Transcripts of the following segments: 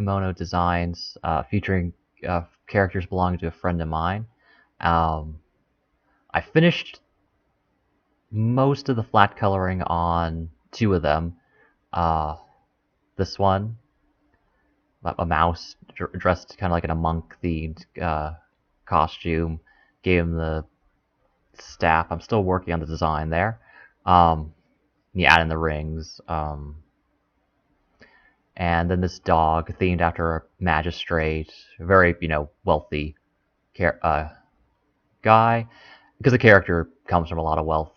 kimono designs featuring characters belonging to a friend of mine. Um, I finished most of the flat coloring on two of them. Uh, this one, a mouse dressed kind of like in a monk-themed costume, gave him the staff. I'm still working on the design there. You add in the rings. And then this dog, themed after a magistrate, a very, wealthy guy, because the character comes from a lot of wealth,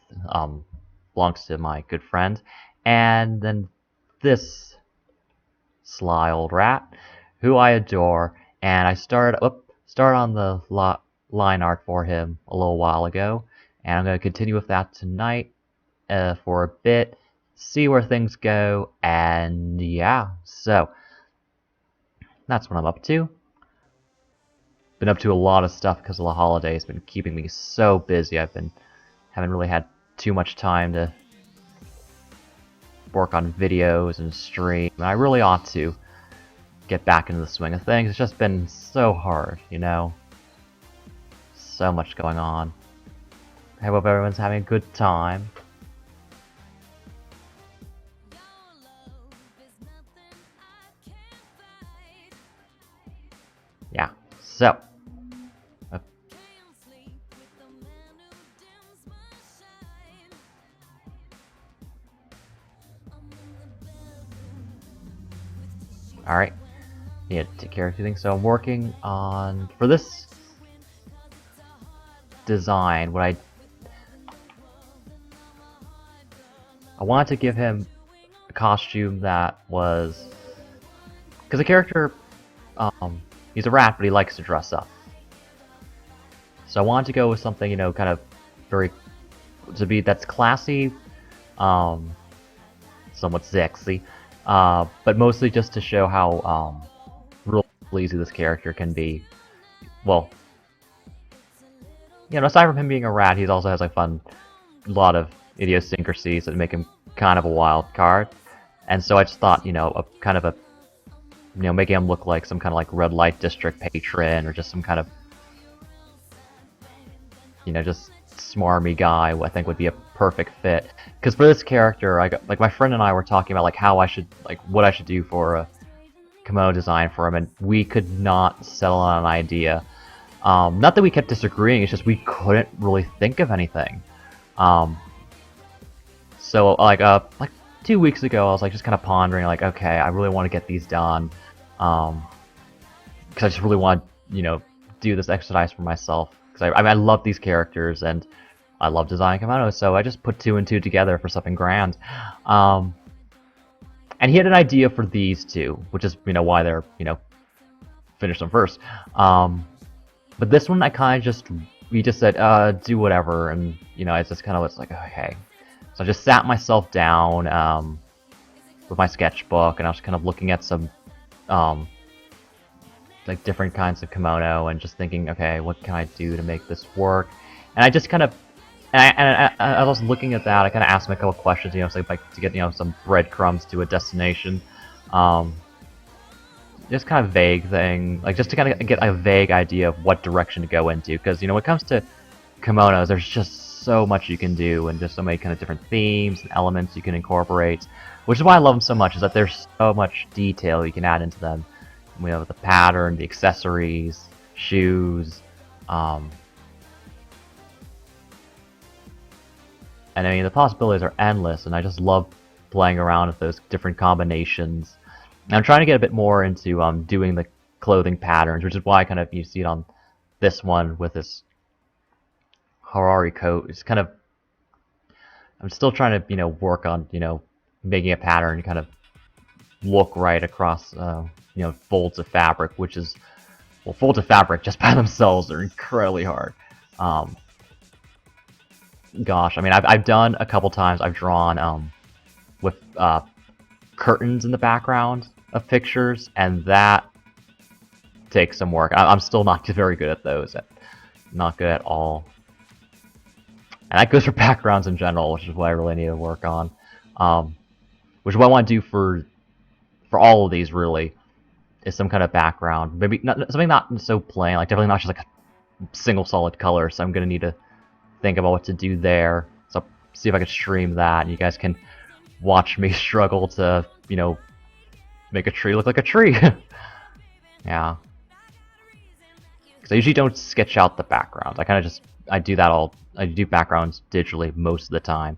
belongs to my good friend. And then this sly old rat, who I adore, and I started on the line art for him a little while ago, and I'm going to continue with that tonight for a bit, see where things go, and yeah, so that's what I'm up to. Been up to a lot of stuff because of the holidays, been keeping me so busy. Haven't really had too much time to work on videos and stream, and I really ought to get back into the swing of things. It's just been so hard, so much going on. I hope everyone's having a good time. Yeah, so alright, need to take care of a few things. So I'm working on, for this design, I wanted to give him a costume that was, because the character, he's a rat, but he likes to dress up. So I wanted to go with something, kind of that's classy, somewhat sexy, but mostly just to show how real easy this character can be. Well, aside from him being a rat, he also has a lot of idiosyncrasies that make him kind of a wild card. And so I just thought, making him look like some kind of like red light district patron, or just some kind of, just smarmy guy, I think would be a perfect fit. Because for this character, my friend and I were talking about what I should do for a kimono design for him, and we could not settle on an idea. Not that we kept disagreeing, it's just we couldn't really think of anything. So like 2 weeks ago, I was just kind of pondering, okay, I really want to get these done, because I just really want to, do this exercise for myself, because I love these characters and I love designing kimonos, so I just put 2 and 2 together for something grand. And he had an idea for these two, which is why they're finished them first. But this one, we just said, do whatever, and it's just kind of okay. So I just sat myself down with my sketchbook, and I was kind of looking at some different kinds of kimono, and just thinking, okay, what can I do to make this work? And I just kind of, and I was looking at that, I kind of asked him a couple questions, to get some breadcrumbs to a destination. Just kind of vague thing, just to kind of get a vague idea of what direction to go into, because when it comes to kimonos, there's just so much you can do, and just so many kind of different themes and elements you can incorporate, which is why I love them so much, is that there's so much detail you can add into them. The pattern, the accessories, shoes, and the possibilities are endless, and I just love playing around with those different combinations. And I'm trying to get a bit more into doing the clothing patterns, which is why you see it on this one with this Harari coat. It's kind of, I'm still trying to work on making a pattern kind of look right across folds of fabric, which is, well, folds of fabric just by themselves are incredibly hard. Gosh, I've done a couple times. I've drawn with curtains in the background of pictures, and that takes some work. I'm still not very good at those. Not good at all. And that goes for backgrounds in general, which is what I really need to work on. Which is what I want to do for all of these, really. is some kind of background. Maybe something not so plain, like definitely not just like a single solid color. So I'm gonna need to think about what to do there. So see if I can stream that, and you guys can watch me struggle to, you know, make a tree look like a tree. Yeah. Because I usually don't sketch out the backgrounds. I kind of just, I do backgrounds digitally most of the time.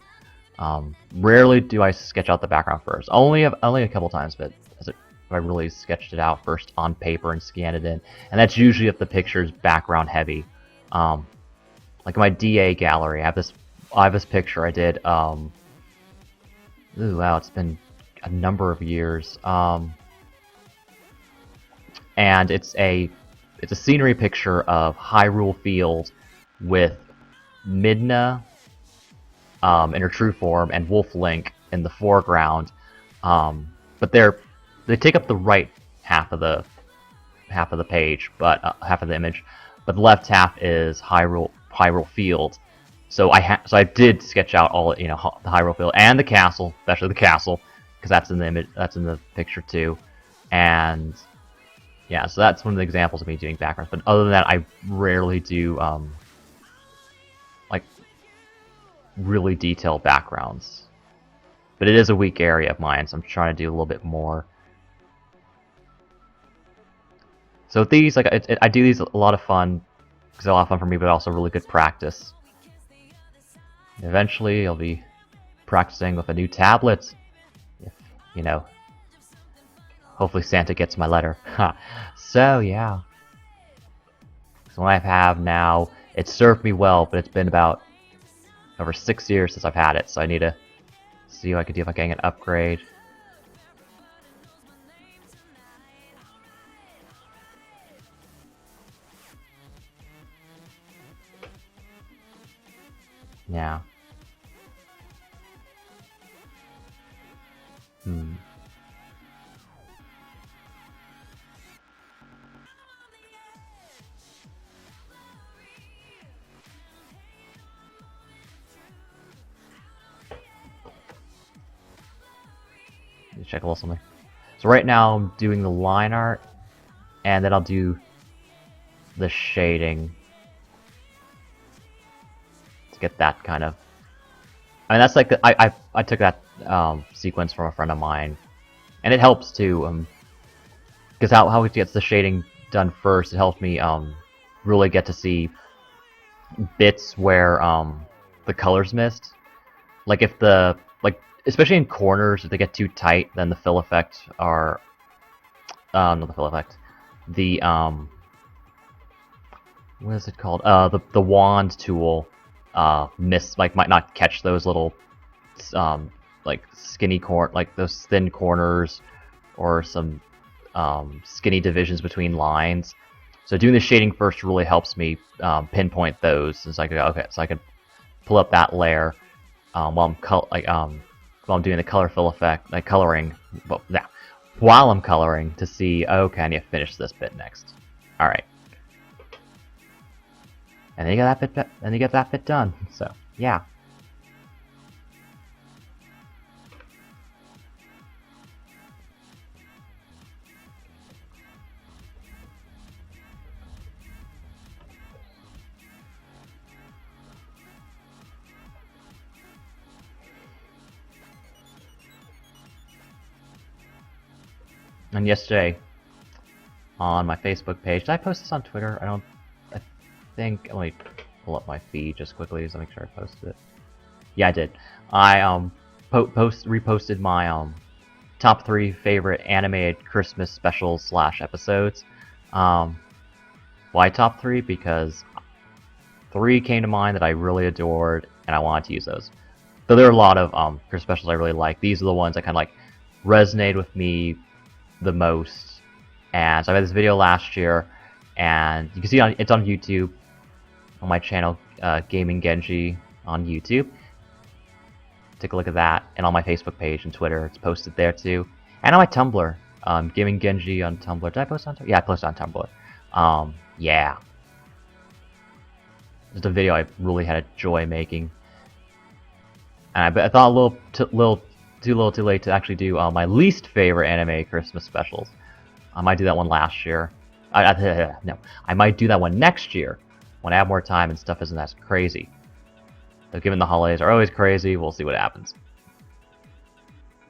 Rarely do I sketch out the background first. Only a couple times, but if I really sketched it out first on paper and scanned it in. And that's usually if the picture's background heavy. Like my DA gallery, I have this picture I did, ooh, wow, it's been a number of years. And it's a scenery picture of Hyrule Field with Midna in her true form and Wolf Link in the foreground. But they take up the right half of the page, but half of the image. But the left half is Hyrule Field. So I did sketch out all, you know, the Hyrule Field and the castle, especially the castle, because that's in the image, that's in the picture too. And yeah, so that's one of the examples of me doing backgrounds. But other than that, I rarely do like really detailed backgrounds. But it is a weak area of mine, so I'm trying to do a little bit more. So these, like, I do these a lot of fun because they're a lot of fun for me, but also really good practice. Eventually, I'll be practicing with a new tablet, if, you know, hopefully Santa gets my letter. So, yeah. So what I have now, it served me well, but it's been about over 6 years since I've had it, so I need to see what I can do if I can get an upgrade. Yeah. Check a little something. So right now I'm doing the line art, and then I'll do the shading to get that kind of. I mean, that's like I took that sequence from a friend of mine, and it helps too. Because how it gets the shading done first, it helps me really get to see bits where the colors missed. Like if the especially in corners, if they get too tight, then the fill effect are not the fill effect. The what is it called? The wand tool might not catch those little like those thin corners or some skinny divisions between lines. So doing the shading first really helps me pinpoint those. So I could okay, so I could pull up that layer while I'm doing the color fill effect, like coloring. Well, yeah, while I'm coloring to see, okay, I need to finish this bit next. All right, and then you get that bit done. So yeah. And yesterday, on my Facebook page, did I post this on Twitter? I think, let me pull up my feed just quickly to make sure I posted it. Yeah, I did. I reposted my top 3 favorite animated Christmas specials / episodes. Why top 3? Because 3 came to mind that I really adored, and I wanted to use those. So there are a lot of Christmas specials I really like. These are the ones that kind of like resonated with me the most. And so I made this video last year, and you can see it's on YouTube, on my channel, Gaming Genji on YouTube. Take a look at that, and on my Facebook page and Twitter, it's posted there too, and on my Tumblr, Gaming Genji on Tumblr. Did I post on Tumblr? Yeah, I posted on Tumblr. Yeah, just a video I really had a joy making, and I thought a little too late to actually do my least favorite anime Christmas specials. I might do that one last year. No, I might do that one next year when I have more time and stuff isn't as crazy. So given the holidays are always crazy, we'll see what happens.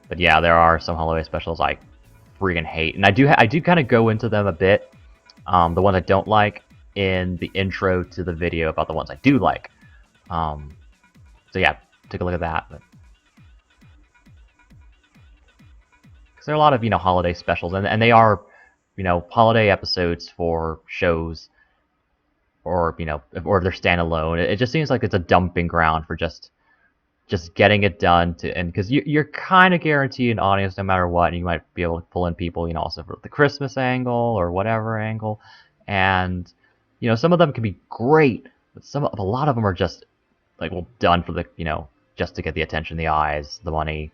But yeah, there are some holiday specials I freaking hate, and I do kind of go into them a bit. The ones I don't like in the intro to the video about the ones I do like. So yeah, take a look at that. Because there are a lot of holiday specials, and they are holiday episodes for shows, or or they're standalone. It just seems like it's a dumping ground for just getting it done and because you're kind of guaranteed an audience no matter what, and you might be able to pull in people also for the Christmas angle or whatever angle, and some of them can be great, but a lot of them are just like done for the just to get the attention, the eyes, the money,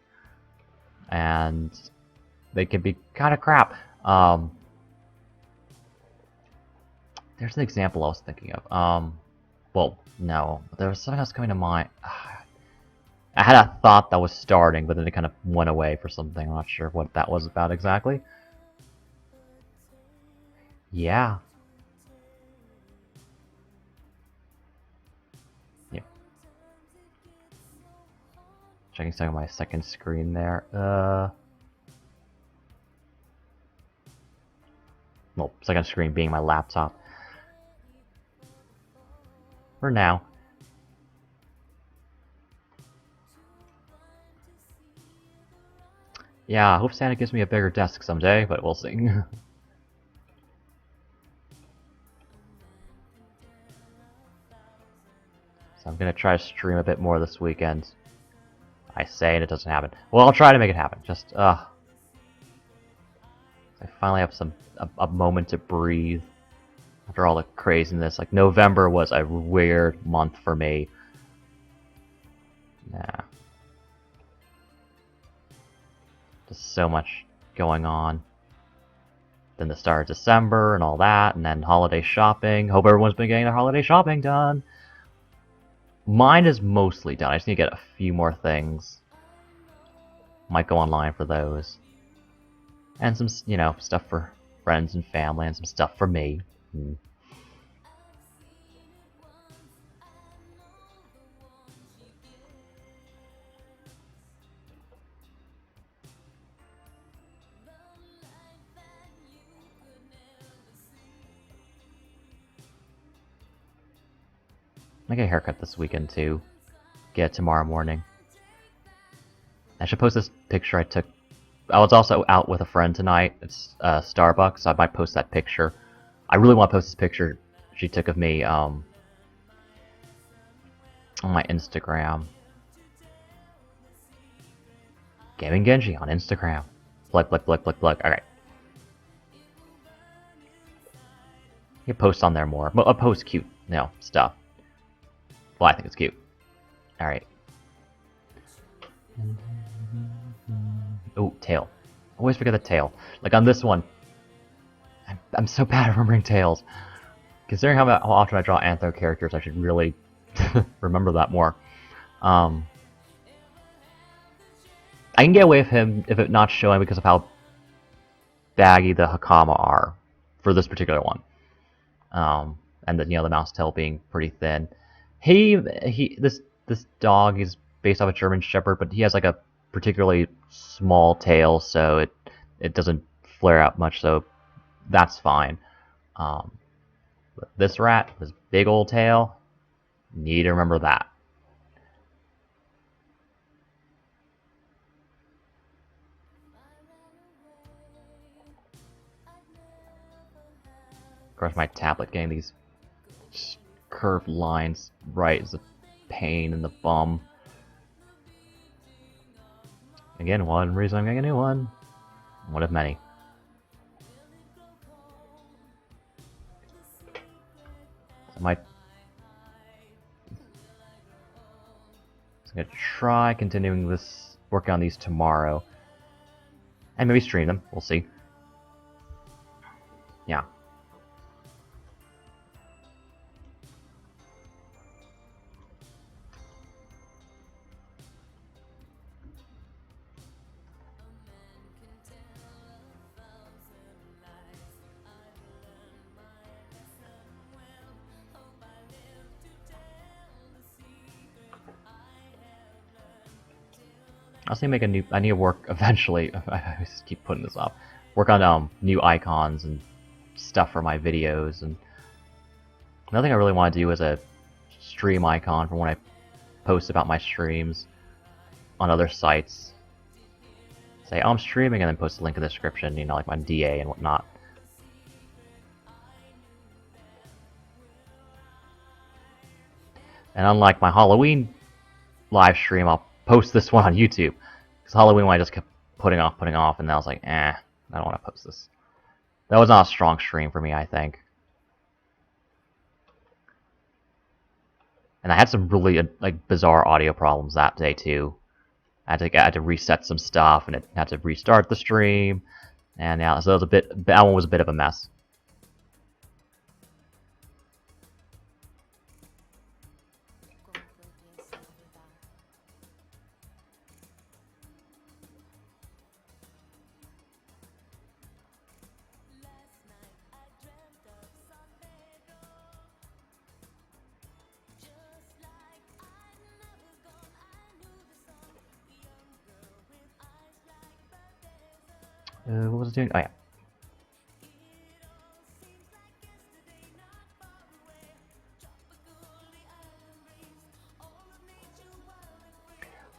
and they can be kind of crap. There's an example I was thinking of. Well, no, there was something else coming to mind. I had a thought that was starting, but then it kind of went away for something. I'm not sure what that was about exactly. Yeah. Yeah. Checking some of my second screen there. Well, second screen being my laptop. For now. Yeah, I hope Santa gives me a bigger desk someday, but we'll see. So I'm gonna try to stream a bit more this weekend. I say and it doesn't happen. Well, I'll try to make it happen. Just, I finally have a moment to breathe after all the craziness. Like, November was a weird month for me. Nah. Just so much going on. Then the start of December and all that, and then holiday shopping. Hope everyone's been getting their holiday shopping done. Mine is mostly done. I just need to get a few more things. Might go online for those. And some, stuff for friends and family, and some stuff for me. I get a haircut this weekend too. Get it tomorrow morning. I should post this picture I took. I was also out with a friend tonight. It's Starbucks, so I might post that picture. I really want to post this picture she took of me on my Instagram. Gaming Genji on Instagram. Plug. Alright. You post on there more. I'll post cute, stuff. Well, I think it's cute. Alright. Oh, tail. Always forget the tail. Like on this one, I'm so bad at remembering tails. Considering how often I draw Antho characters, I should really remember that more. I can get away with him if it not showing because of how baggy the Hakama are for this particular one. And the the mouse tail being pretty thin. This dog is based off a German Shepherd, but he has like a particularly small tail, so it doesn't flare out much, so that's fine. But this rat, this big old tail, need to remember that. Of course, my tablet getting these curved lines right is a pain in the bum. Again, one reason I'm getting a new one. One of many. I'm gonna try continuing this, working on these tomorrow. And maybe stream them, we'll see. Yeah. was gonna make a new. I need to work eventually. I just keep putting this off. Work on new icons and stuff for my videos. And another thing I really want to do is a stream icon for when I post about my streams on other sites. Say, oh, I'm streaming, and then post a link in the description. You know, like my DA and whatnot. And unlike my Halloween live stream, I'll post this one on YouTube. Because Halloween one I just kept putting off, and then I was like, I don't want to post this. That was not a strong stream for me, I think. And I had some really like bizarre audio problems that day too. I had to reset some stuff, and it had to restart the stream. And yeah, so that one was a bit of a mess. What was it doing? Oh yeah.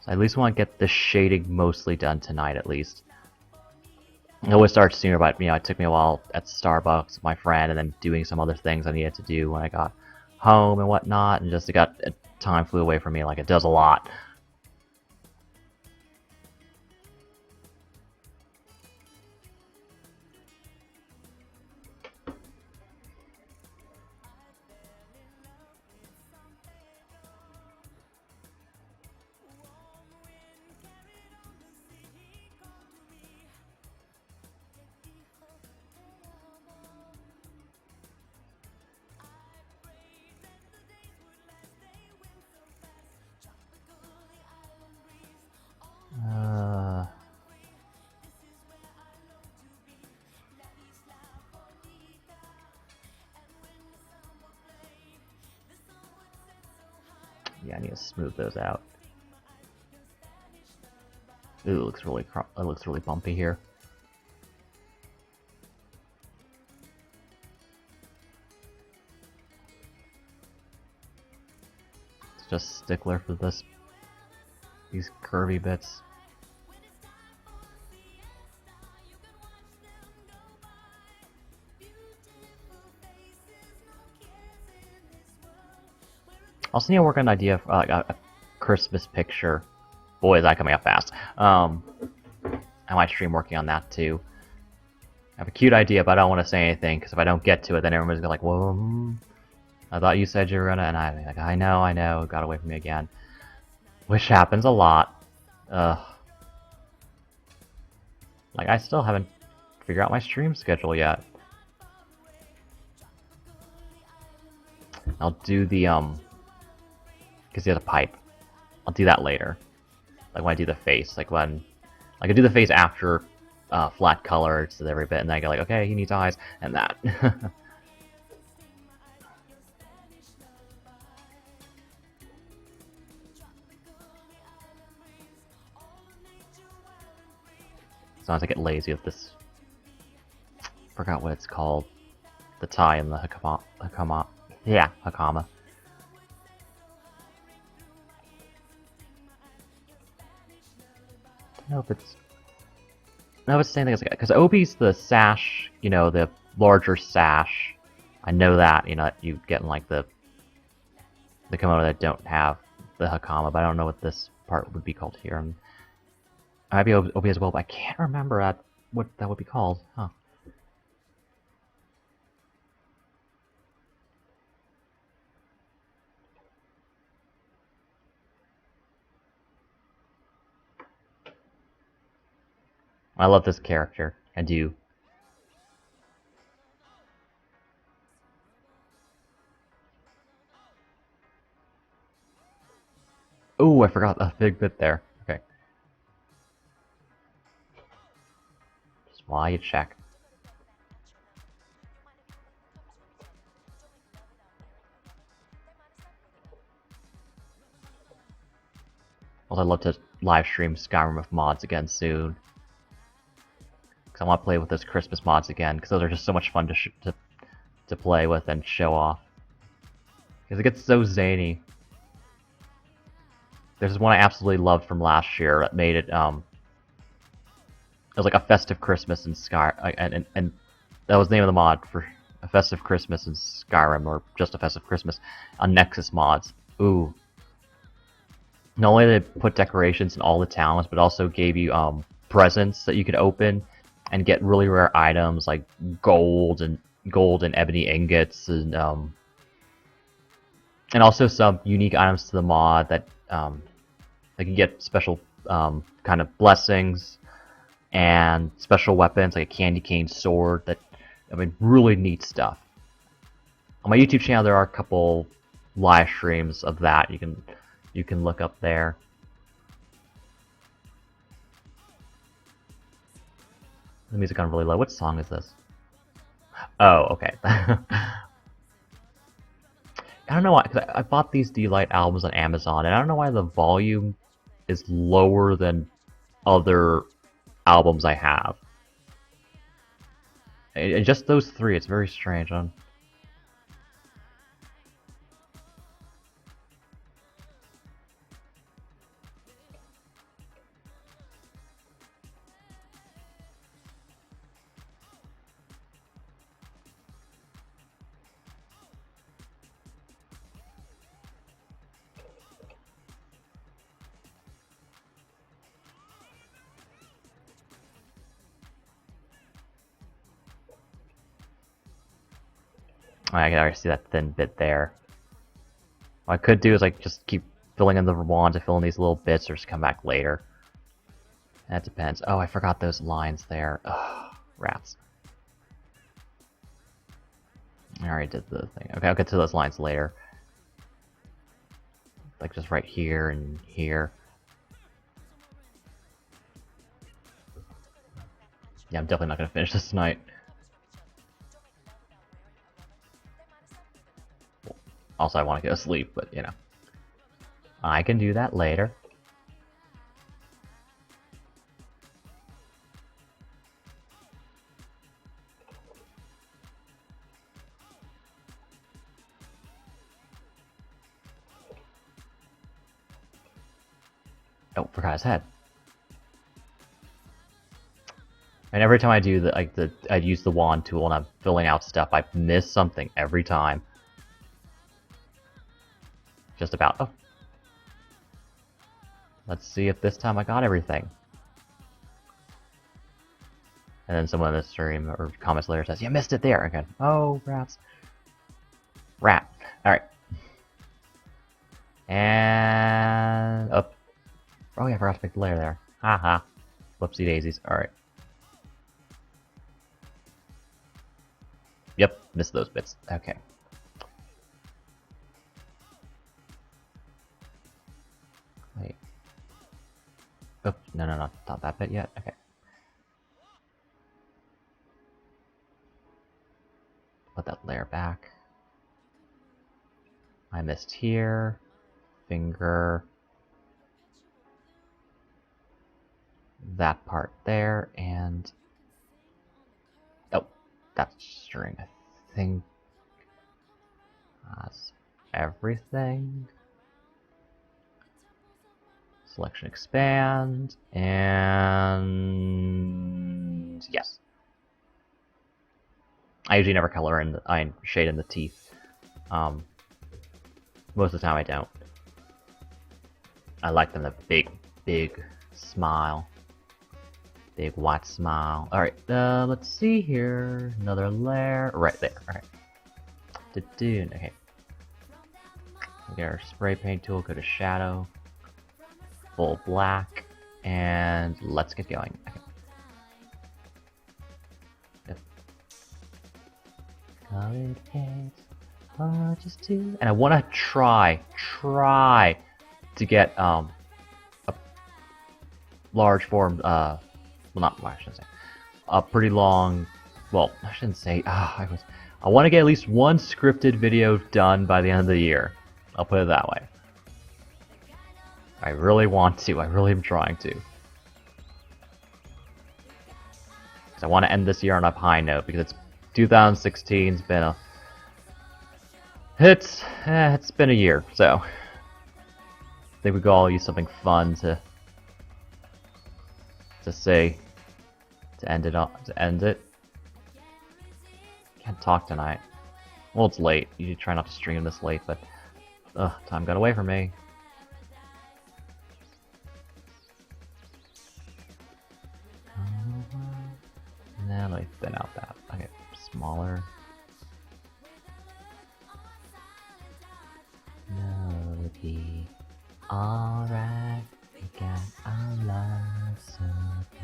So I at least want to get the shading mostly done tonight, at least. I would start sooner, but it took me a while at Starbucks with my friend, and then doing some other things I needed to do when I got home and whatnot, and just time flew away from me like it does a lot. Yeah, I need to smooth those out. Ooh, it looks really bumpy here. It's just stickler for these curvy bits. I also need to work on an idea for a Christmas picture. Boy, is that coming up fast. I might stream working on that too. I have a cute idea, but I don't want to say anything, because if I don't get to it, then everyone's gonna like, whoa, I thought you said you were gonna, and I'm like, I know, it got away from me again. Which happens a lot. Like, I still haven't figured out my stream schedule yet. I'll do the, because you have a pipe. I'll do that later. Like when I do the face, like I do the face after flat colors to every bit, and then I go like, okay, he needs eyes, and that. Sometimes I get lazy with this. Forgot what it's called. The tie and the hakama. Yeah, hakama. I don't know if it's. No, it's the same thing as because Obi's the sash, the larger sash. I know that, you get in like the kimono that don't have the hakama, but I don't know what this part would be called here. And I might be Obi as well, but I can't remember what that would be called. Huh. I love this character. I do. Oh, I forgot a big bit there. Okay. Just while you check. Also, I'd love to live stream Skyrim with mods again soon. Because I want to play with those Christmas mods again, because those are just so much fun to play with and show off. Because it gets so zany. There's one I absolutely loved from last year that made it, it was like a festive Christmas in Skyrim, and that was the name of the mod for a festive Christmas in Skyrim, or just a festive Christmas on Nexus mods. Ooh. Not only did it put decorations in all the towns, but also gave you presents that you could open and get really rare items like gold and ebony ingots, and also some unique items to the mod that you can get special kind of blessings and special weapons like a candy cane sword. That, I mean, really neat stuff. On my YouTube channel, there are a couple live streams of that. You can look up there. The music on really low. What song is this? Oh, okay. I don't know why, because I bought these D-Light albums on Amazon, and I don't know why the volume is lower than other albums I have. And just those three, it's very strange. I can already see that thin bit there. What I could do is like just keep filling in the wand to fill in these little bits, or just come back later. That depends. Oh, I forgot those lines there. Ugh, rats. I already did the thing. Okay, I'll get to those lines later. Like just right here and here. Yeah, I'm definitely not gonna finish this tonight. Also, I want to go to sleep, but you know. I can do that later. Oh, forgot his head. And every time I do I use the wand tool and I'm filling out stuff, I miss something every time. Just about. Oh. Let's see if this time I got everything. And then someone in the stream or comments later says, "You missed it there." Again. Oh, rats. Rat. Alright. And up. Oh yeah, I forgot to pick the layer there. Haha. Whoopsie daisies. Alright. Yep, missed those bits. Okay. Wait. Oh, no, not that bit yet. Okay. Put that layer back. I missed here. Finger. That part there, and oh, that's string. I think that's everything. Selection expand, and yes. I usually never color in I shade in the teeth. Most of the time I don't. I like them to big smile. Big white smile. Alright, let's see here. Another layer. Right there. Alright. Okay. Get our spray paint tool, go to shadow. Full black. And let's get going. Okay. Yep. And I want to try to get a large form, well, not large, I shouldn't say, a pretty long, well, I shouldn't say, I want to get at least one scripted video done by the end of the year. I'll put it that way. I really want to. I really am trying to. Because I want to end this year on a high note, because it's 2016's been a... It's been a year, so... I think we could all use something fun to say, to end it up, to end it. Can't talk tonight. Well, it's late. You try not to stream this late, but time got away from me. Now let me thin out that. Okay, smaller. No, it'd be alright. We got our love so good.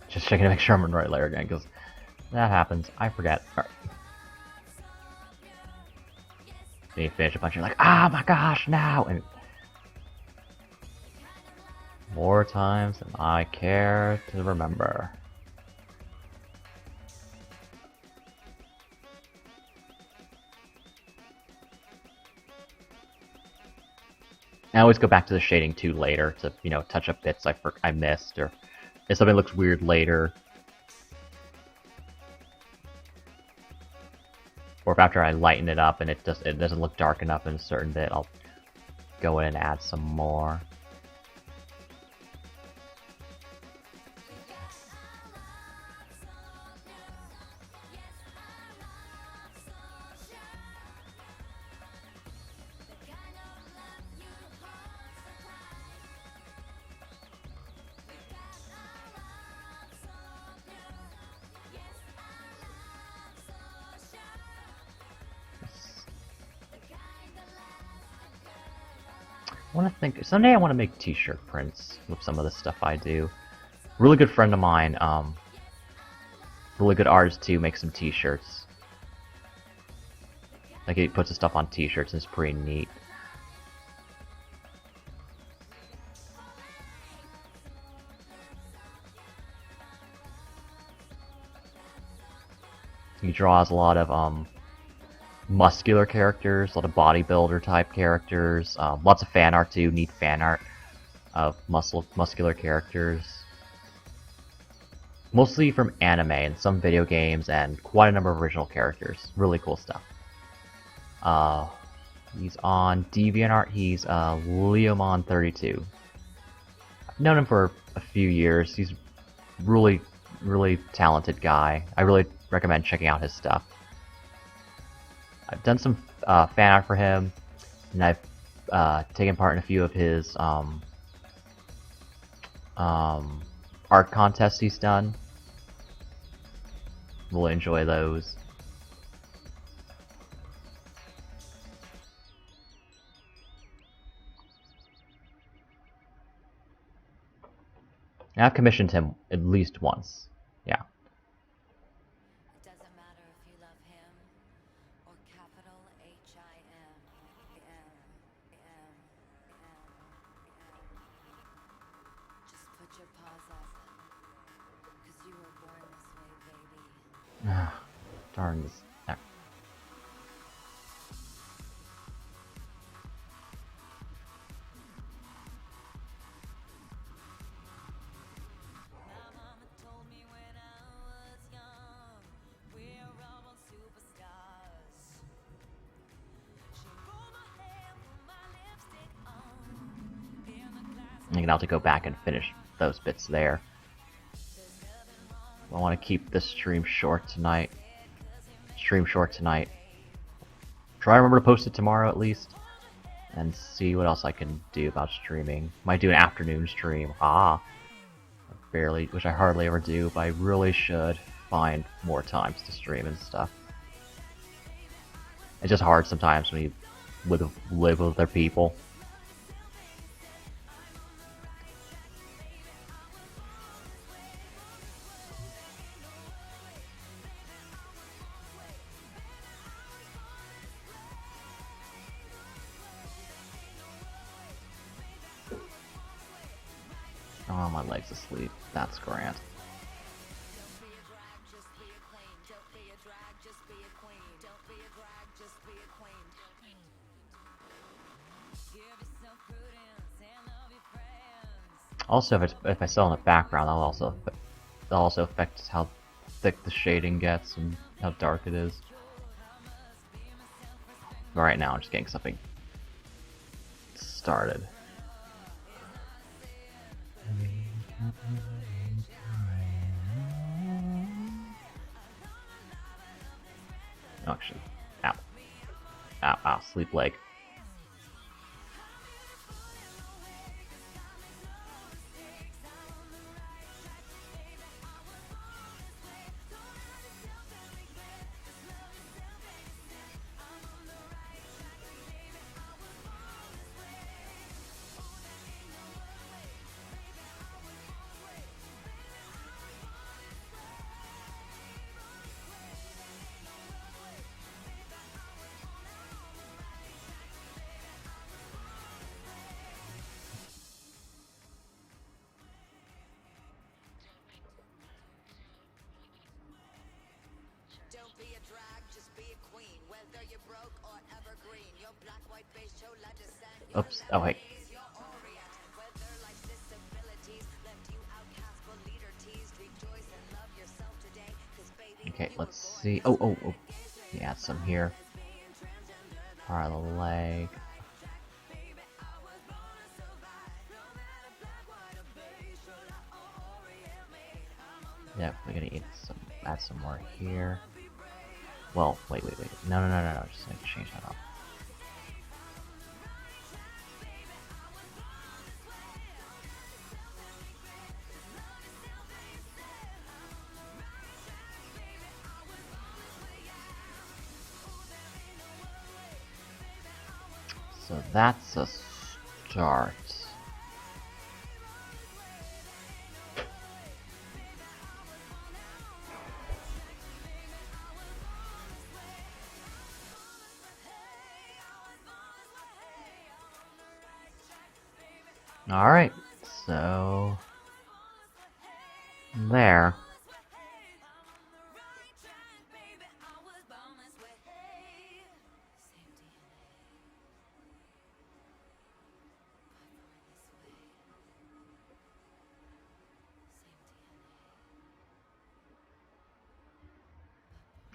Just checking to make sure I'm in the right layer again, because that happens. I forget. Alright. Then you finish a bunch, you're like, ah, my gosh, now! And more times than I care to remember. I always go back to the shading too later to, you know, touch up bits I missed, or if something looks weird later. Or if after I lighten it up and it doesn't look dark enough in a certain bit, I'll go in and add some more. Someday I want to make t-shirt prints with some of the stuff I do. Really good friend of mine, really good artist too, makes some t-shirts. Like he puts his stuff on t-shirts and it's pretty neat. He draws a lot of muscular characters, a lot of bodybuilder type characters, lots of fan art too, neat fan art of muscular characters. Mostly from anime and some video games and quite a number of original characters. Really cool stuff. He's on DeviantArt, he's Leomon32. I've known him for a few years, he's really talented guy. I really recommend checking out his stuff. I've done some fan art for him, and I've taken part in a few of his art contests he's done. Really enjoy those. And I've commissioned him at least once. Yeah. Darn this. There. I'm gonna have to go back and finish those bits there. I want to keep this stream short tonight. Try to remember to post it tomorrow at least. And see what else I can do about streaming. Might do an afternoon stream. Which I hardly ever do, but I really should find more times to stream and stuff. It's just hard sometimes when you live with other people. Oh, my leg's asleep. That's grand. Also, if I sell in the background, that'll also affect how thick the shading gets and how dark it is. But right now, I'm just getting something started. Actually, ow, ow, ow, sleep leg. Don't be a drag, just be a queen. Whether you're broke or evergreen, your black, white, beige, chola descent. Oops. Oh wait. Your orient. Whether life's disabilities left you outcast but leader teased, rejoice and love yourself today. 'Cause baby, Okay, you let's were born see. as Oh. Let me add some here. Part of the leg. Yeah, we're gonna add some more here. Well, wait. No. Just like change that up. So that's a start. Alright, so there.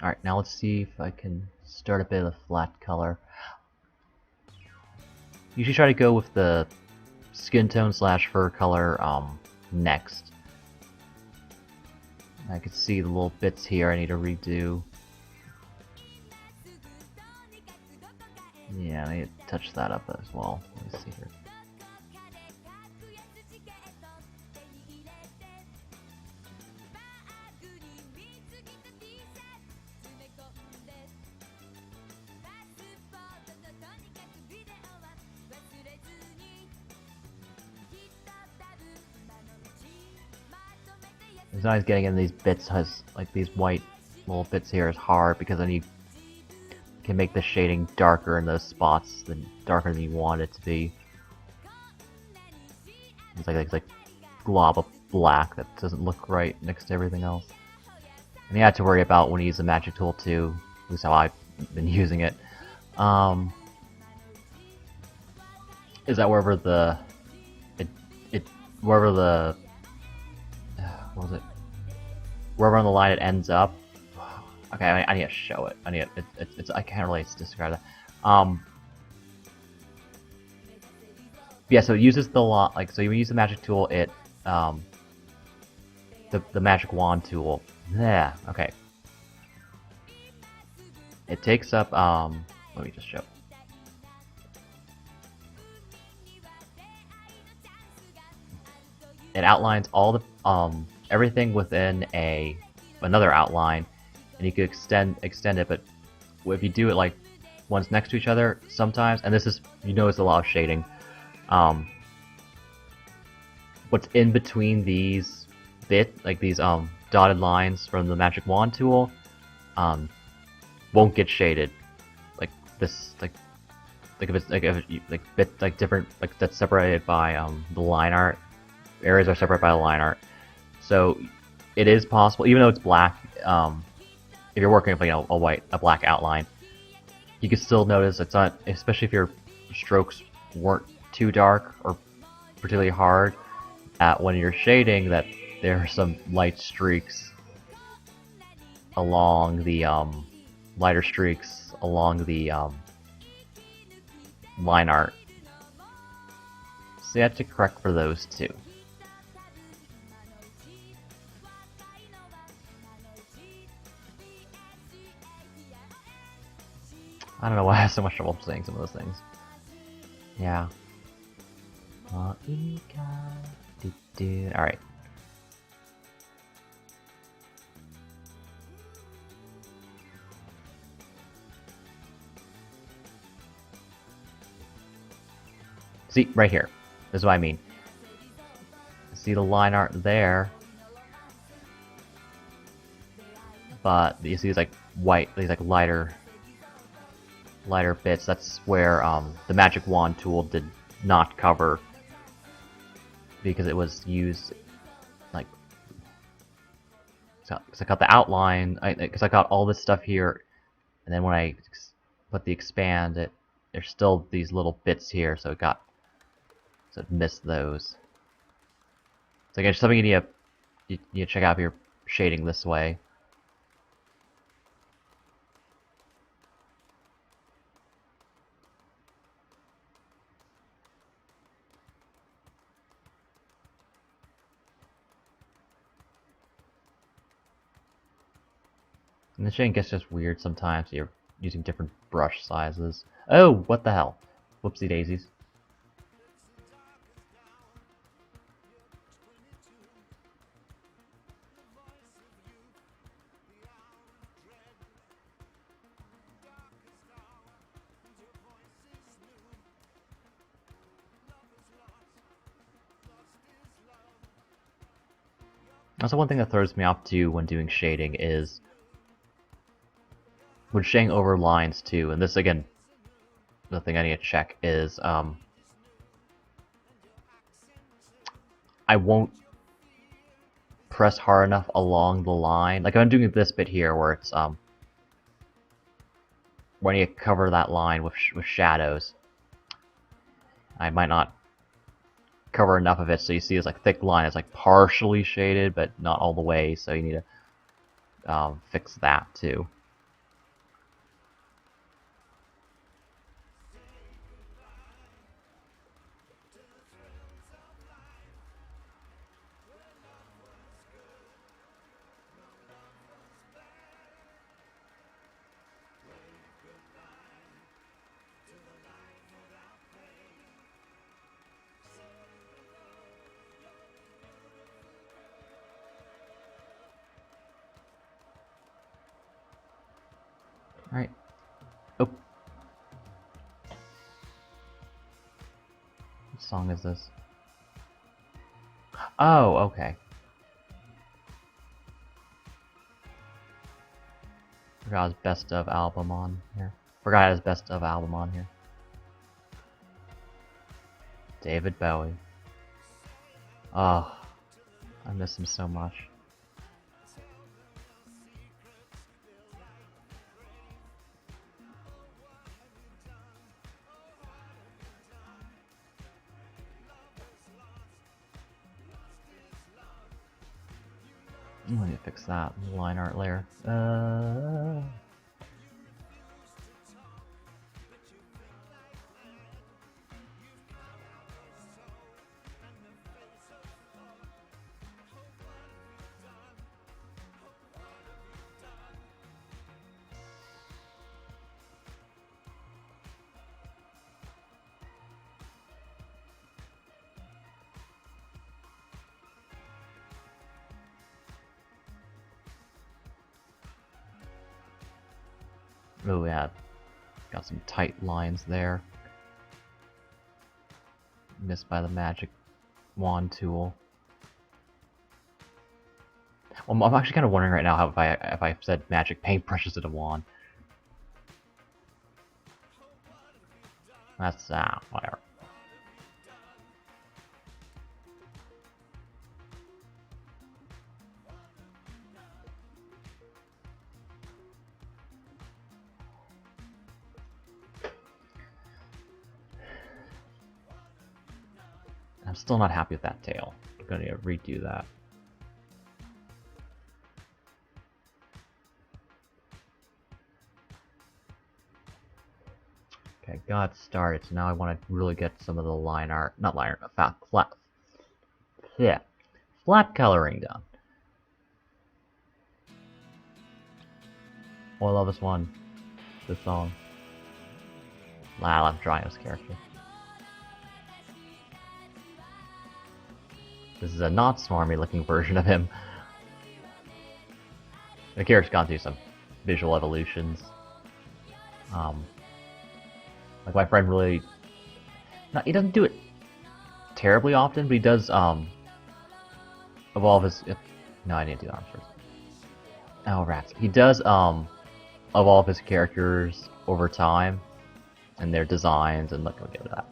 Alright, now let's see if I can start a bit of a flat color. You should try to go with the skin tone / fur color next. I can see the little bits here I need to redo. Yeah, I need to touch that up as well. Let me see here. Sometimes getting in these bits has like these white little bits here is hard because then you can make the shading darker in those spots, darker than you want it to be. It's like glob of black that doesn't look right next to everything else. And you have to worry about when you use the magic tool too, at least how I've been using it. Is that wherever the what was it? Wherever on the line it ends up. Okay, I need to show it. I can't really describe that. Yeah, so it uses the so you use the magic tool. The magic wand tool. Yeah, okay. It takes up let me just show. It outlines all the everything within another outline, and you could extend it, but if you do it like ones next to each other sometimes, and this is, you notice a lot of shading, what's in between these these dotted lines from the magic wand tool won't get shaded like this, like if it's different, like that's separated by the line art. Areas are separated by the line art. So it is possible, even though it's black, if you're working with a black outline, you can still notice it's not, especially if your strokes weren't too dark or particularly hard, at when you're shading that there are some light streaks along the lighter streaks along the line art. So you have to correct for those too. I don't know why I have so much trouble saying some of those things. Yeah. Alright. See, right here. This is what I mean. See the line art there. But you see these like white, these like lighter bits. That's where the magic wand tool did not cover, because it was used like, so I got the outline, because I got all this stuff here, and then when I put the expand, there's still these little bits here, so it missed those. So again, something you need to check out if you're shading this way. And the shading gets just weird sometimes. You're using different brush sizes. Oh, what the hell? Whoopsie daisies. Also, one thing that throws me off too when doing shading is when shading over lines too, and this again, the thing I need to check is I won't press hard enough along the line. Like I'm doing this bit here where it's when you cover that line with shadows, I might not cover enough of it, so you see this like thick line. It's like partially shaded, but not all the way. So you need to fix that too. Alright. Oh. What song is this? Oh, okay. Forgot his best of album on here. Forgot his best of album on here. David Bowie. Oh, I miss him so much. I need to fix that line art layer. Oh yeah, got some tight lines there. Missed by the magic wand tool. Well, I'm actually kind of wondering right now how if I said magic paintbrushes to the wand. That's whatever. still not happy with that tail. I'm gonna redo that. Okay, got it started. So now I want to really get some of the line art, not line art, flat coloring done. Oh, I love this one. This song. I love Dryo's character. This is a not smarmy looking version of him. The character's gone through some visual evolutions. Like my friend really, he doesn't do it terribly often, but he does evolve his. No, I didn't do arms first. Oh rats! He does evolve his characters over time and their designs, and look, I'll get to that.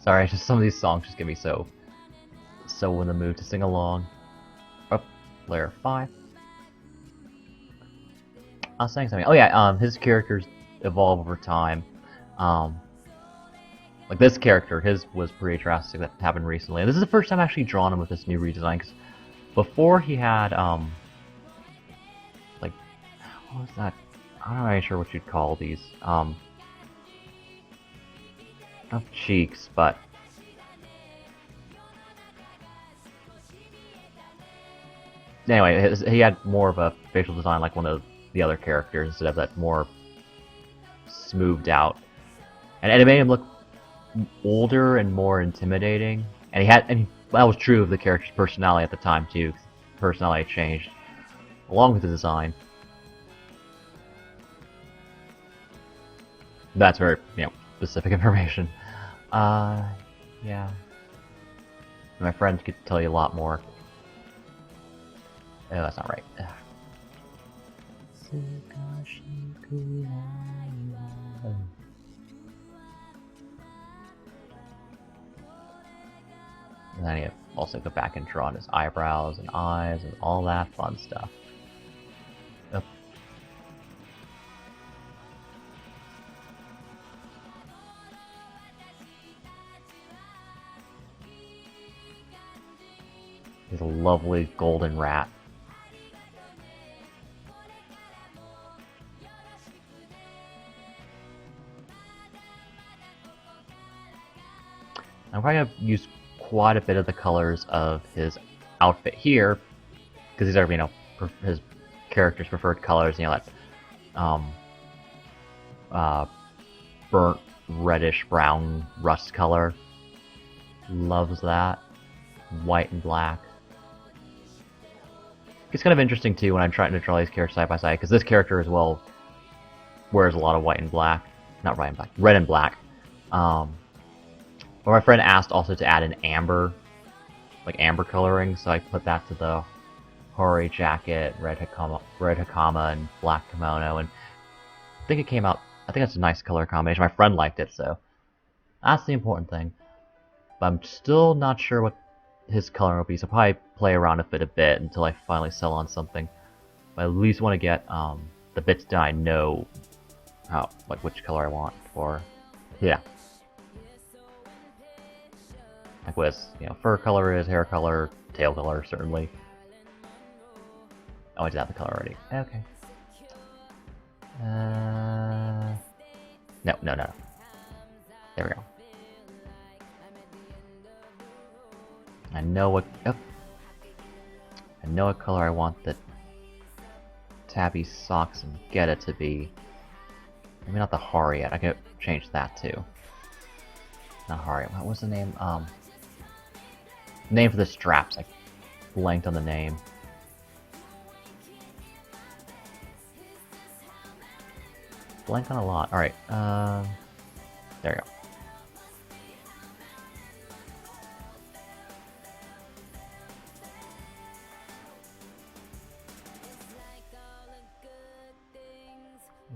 Sorry, just some of these songs just get me so in the mood to sing along. Oh, layer 5. I was saying something. Oh yeah, his characters evolve over time. Like this character, his was pretty drastic that happened recently. And this is the first time I actually drawn him with this new redesign, because before he had, like, what was that? I'm not really sure what you'd call these. Not cheeks, but anyway, he had more of a facial design like one of the other characters instead of that more smoothed out, and it made him look older and more intimidating. And that was true of the character's personality at the time too. Personality changed along with the design. That's very, specific information. Yeah. My friends could tell you a lot more. Oh, that's not right. And then you also go back and draw on his eyebrows and eyes and all that fun stuff. Yep. He's a lovely golden rat. I'm probably going to use quite a bit of the colors of his outfit here, because these are, his character's preferred colors, that burnt reddish brown rust color. Loves that. White and black. It's kind of interesting too when I'm trying to draw these characters side by side, because this character as well wears a lot of white and black. Not white and black, red and black. But my friend asked also to add an amber, like amber coloring, so I put that to the Hori jacket, red Hakama, and black kimono, and I think it came out. I think that's a nice color combination. My friend liked it, so that's the important thing. But I'm still not sure what his color will be, so I'll probably play around with it a bit until I finally sell on something. But I at least want to get the bits done. I know which color I want for, yeah. Like what his, fur color is, hair color, tail color, certainly. Oh, I did have the color already. Okay. No. There we go. I know what color I want the tabby socks and get it to be. Maybe not the Hori yet. I could change that too. Not Hori. What was the name? Name for the straps. I blanked on the name. Blank on a lot. Alright, there you go.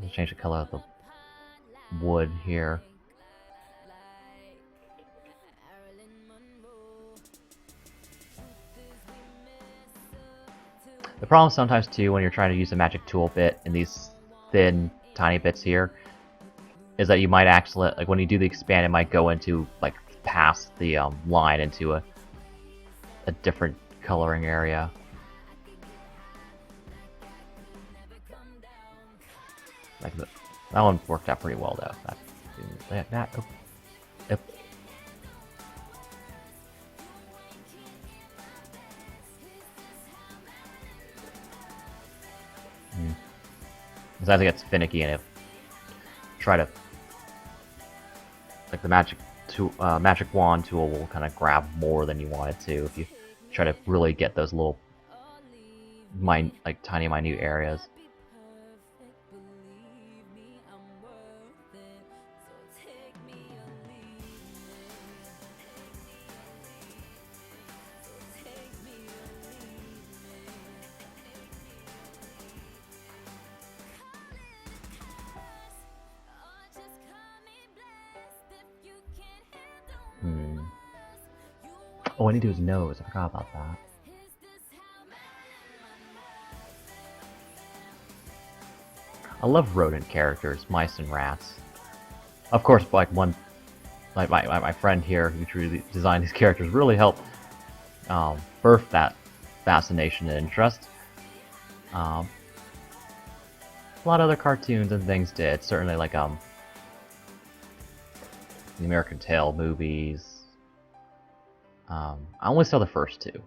Let's change the color of the wood here. problem sometimes too when you're trying to use a magic tool bit in these thin, tiny bits here is that you might actually, like when you do the expand, it might go into like past the line into a different coloring area. Like that one worked out pretty well though. Oh, yep. Because I think it's finicky and it try to like the magic wand tool will kind of grab more than you want it to if you try to really get those little tiny minute areas. Oh, I need to do his nose. I forgot about that. I love rodent characters, mice and rats. Of course, like my friend here who truly designed these characters really helped birth that fascination and interest. A lot of other cartoons and things did. Certainly, like the American Tail movies. I only saw the first two,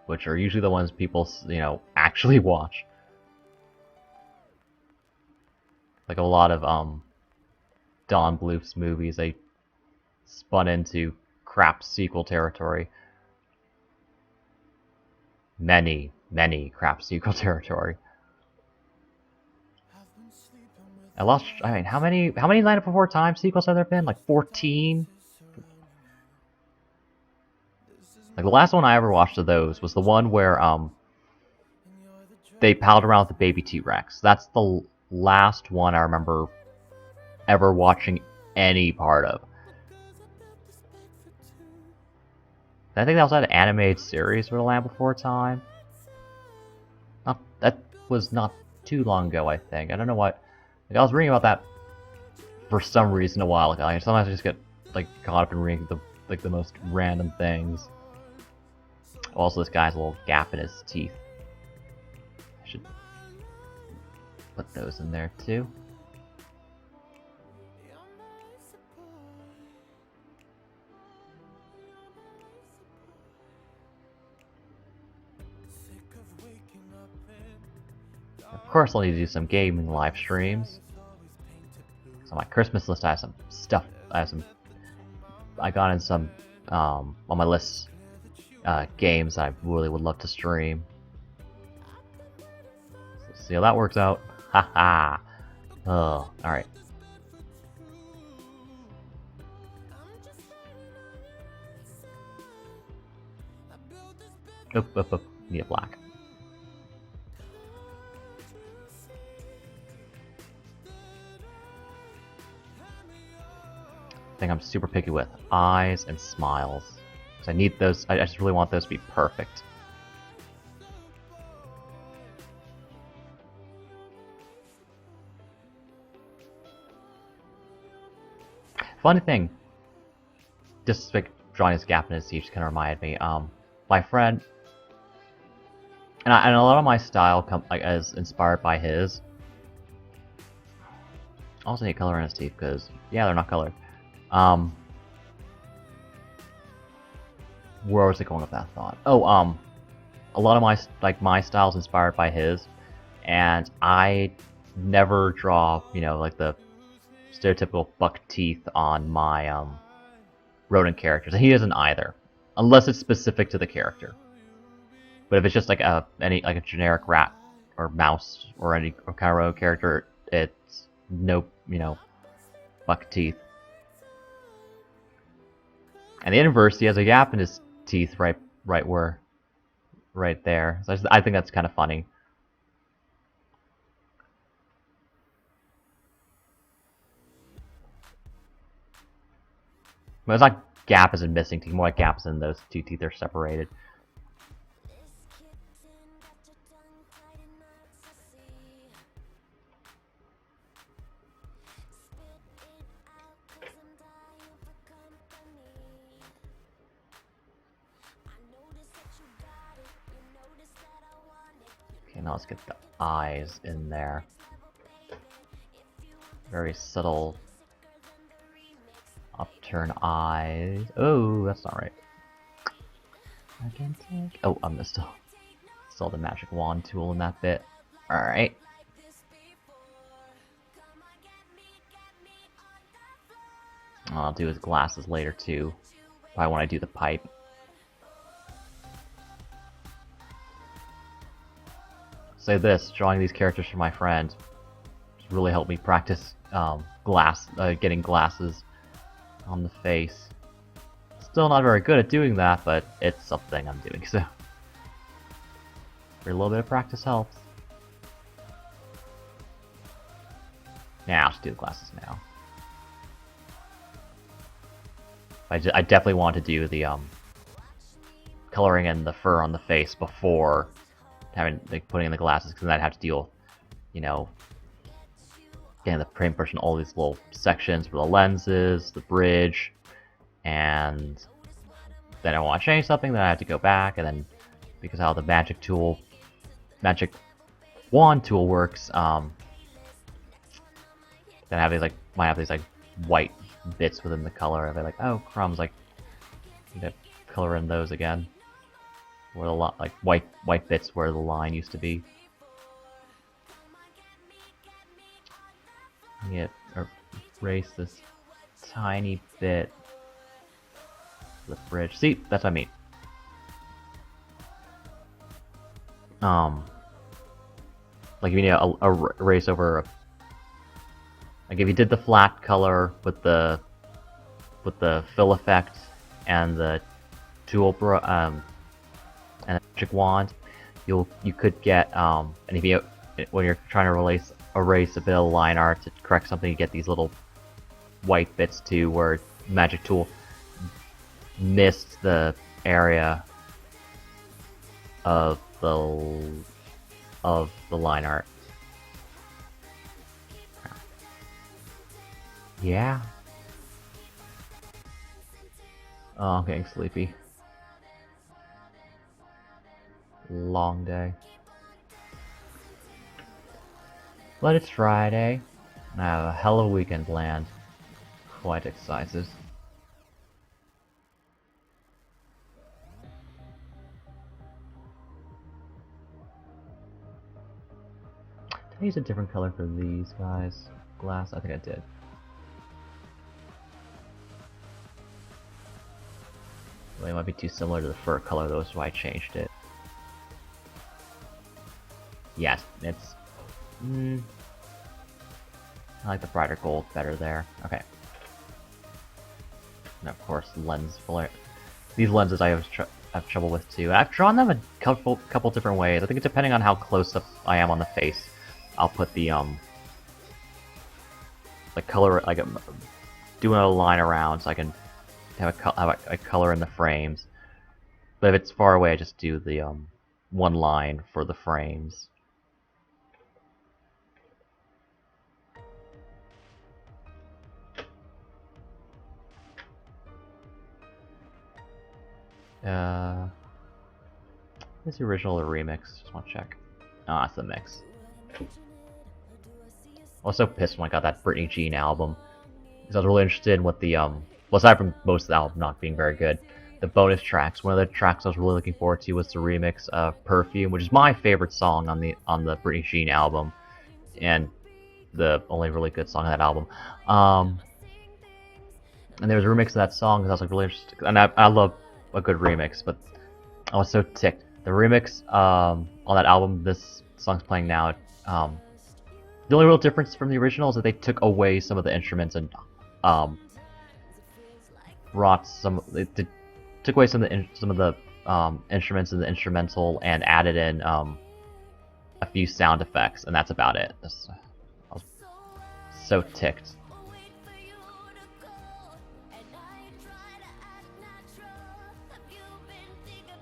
which are usually the ones people, actually watch. Like a lot of Don Bluth's movies, they spun into crap sequel territory. Many crap sequel territory. I mean, how many Night of Before Time sequels have there been? Like 14? Like the last one I ever watched of those was the one where they palled around with the baby T-Rex. That's the last one I remember ever watching any part of. I think that was an animated series for The Land Before Time. That was not too long ago, I think. I don't know what. Like I was reading about that for some reason a while ago. Like, sometimes I just get like caught up in reading the most random things. Also, this guy has a little gap in his teeth. I should put those in there too. Of course, I'll need to do some gaming live streams. So on my Christmas list, I have some stuff. I got in some on my list games I really would love to stream. So see how that works out. Haha. Oh, all right. Oop. Need a black. Thing I'm super picky with eyes and smiles. So I need those. I just really want those to be perfect. Funny thing, just like drawing this gap in his teeth kind of reminded me. My friend, and a lot of my style is inspired by his. I also need color in his teeth because yeah, they're not colored. Where was it going with that thought? Oh, a lot of my style's inspired by his, and I never draw, like the stereotypical buck teeth on my rodent characters. And he doesn't either, unless it's specific to the character. But if it's just like a generic rat or mouse or any kind of rodent character, it's no, buck teeth. And the inverse, he has a gap in his teeth right there. So I think that's kind of funny. But it's not gap as in missing teeth, more like gaps in those two teeth are separated. Okay, now let's get the eyes in there. Very subtle upturn eyes. Oh, that's not right. I can take. Oh, I'm still the magic wand tool in that bit. All right. I'll do his glasses later too. Probably when I do the pipe. Say this: drawing these characters for my friend really helped me practice getting glasses on the face. Still not very good at doing that, but it's something I'm doing, so every little bit of practice helps. Yeah, I'll just do the glasses now. I definitely want to do the coloring in the fur on the face before putting in the glasses, because then I'd have to deal, you know, getting the frame brush in all these little sections for the lenses, the bridge, and then I want to change something, then I have to go back, and then because how the magic wand tool works, then I have these might have these white bits within the color. I'll be like, oh crumbs, need to color in those again. Where the white bits where the line used to be. I need to erase this tiny bit. The bridge. See, that's what I mean. Like if you need to erase over like if you did the flat color with the fill effect and the tool and the magic wand, you could get and if you when you're trying to erase a bit of line art to correct something, you get these little white bits too, where magic tool missed the area of the line art. Yeah. Oh, I'm getting sleepy. Long day. But it's Friday. I have a hell of a weekend planned. Quite excited. Did I use a different color for these guys? Glass? I think I did. Well, it might be too similar to the fur color though, so I changed it. Yes, it's... I like the brighter gold better there. Okay. And of course, lens flare. These lenses I have trouble with too. I've drawn them a couple different ways. I think depending on how close up I am on the face, I'll put the color, doing a line around so I can have a color in the frames. But if it's far away, I just do the one line for the frames. Is the original or remix? Just want to check. Ah, it's the mix. I was so pissed when I got that Britney Jean album, because I was really interested in what the well, aside from most of the album not being very good, the bonus tracks. One of the tracks I was really looking forward to was the remix of "Perfume," which is my favorite song on the Britney Jean album, and the only really good song on that album. And there was a remix of that song because I was really interested, and I love a good remix, but I was so ticked. The remix on that album, this song's playing now. The only real difference from the original is that they took away some of the instruments and brought some. They took away some of the instruments in the instrumental and added in a few sound effects, and that's about it. I was so ticked.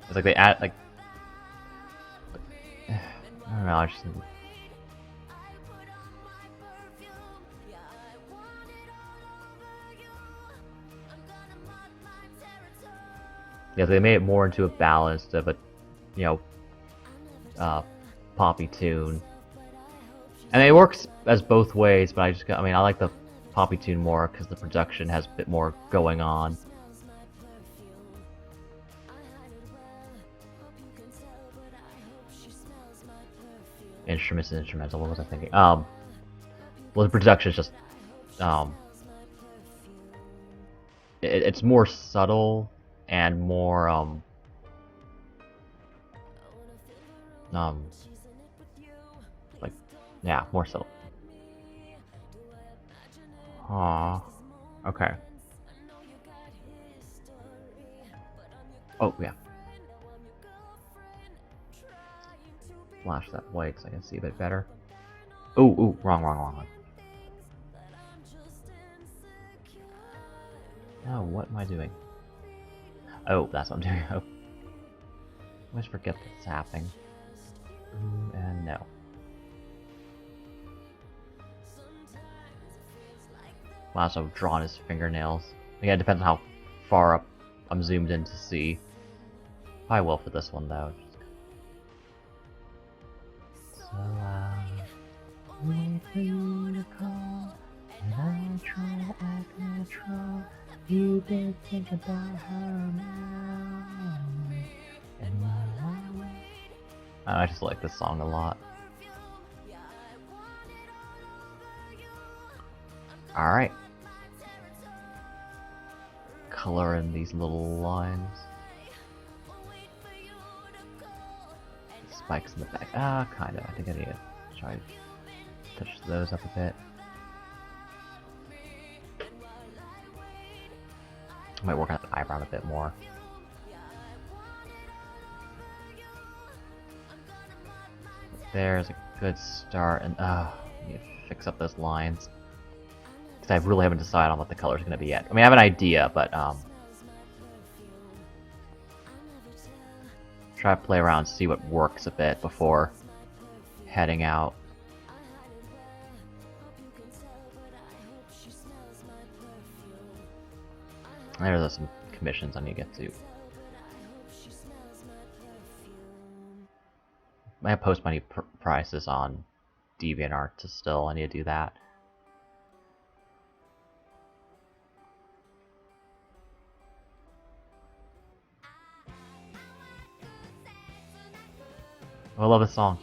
It's like they add I don't know. I just. Yeah, they made it more into a ballad instead of a, poppy tune. And it works as both ways, but I mean, I like the poppy tune more because the production has a bit more going on. Instruments and instrumental, what was I thinking? Well, the production is just, it's more subtle and more, like, yeah, more subtle. Aww. Okay. Oh, yeah. Flash that white so I can see a bit better. Ooh, wrong. Oh, what am I doing? Oh, that's what I'm doing. Oh. I always forget that's happening. And no. Wow, so I've drawn his fingernails. Again, it depends on how far up I'm zoomed in to see. I will for this one though. So wait for you to call, and I try to act natural. You did think about her now. And I just like this song a lot. Alright. Color in these little lines. Spikes in the back. Kinda. I think I need to try to touch those up a bit. I might work on the eyebrow a bit more. There's a good start, and I need to fix up those lines. Because I really haven't decided on what the color's going to be yet. I mean, I have an idea, but try to play around and see what works a bit before heading out. There's some commissions I need to get to. I have post money prices on DeviantArt to still. I need to do that. Oh, I love this song.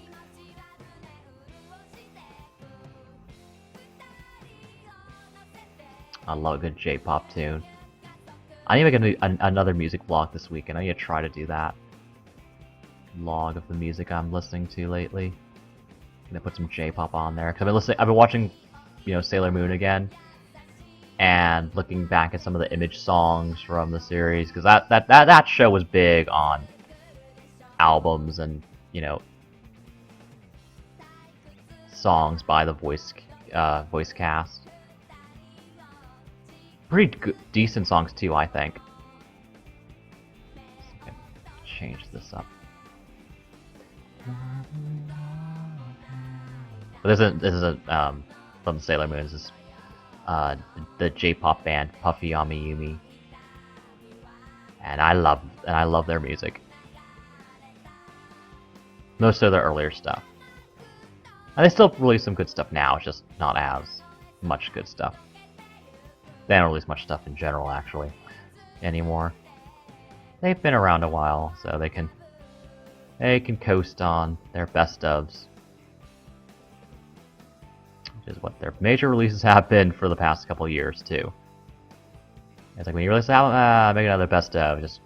I love a good J-pop tune. I need to make another music vlog this week, and I need to try to do that. Log of the music I'm listening to lately. I'm gonna put some J-pop on there because I've been watching, Sailor Moon again, and looking back at some of the image songs from the series because that show was big on albums and songs by the voice cast. Pretty good, decent songs too, I think. Change this up. But this is a from Sailor Moon. This is the J-pop band Puffy Yumi, and I love their music. Most of their earlier stuff. And they still release some good stuff now. It's just not as much good stuff. They don't release much stuff in general, actually, anymore. They've been around a while, so they can coast on their best ofs. Which is what their major releases have been for the past couple years, too. It's like when you release an album, make another best of, just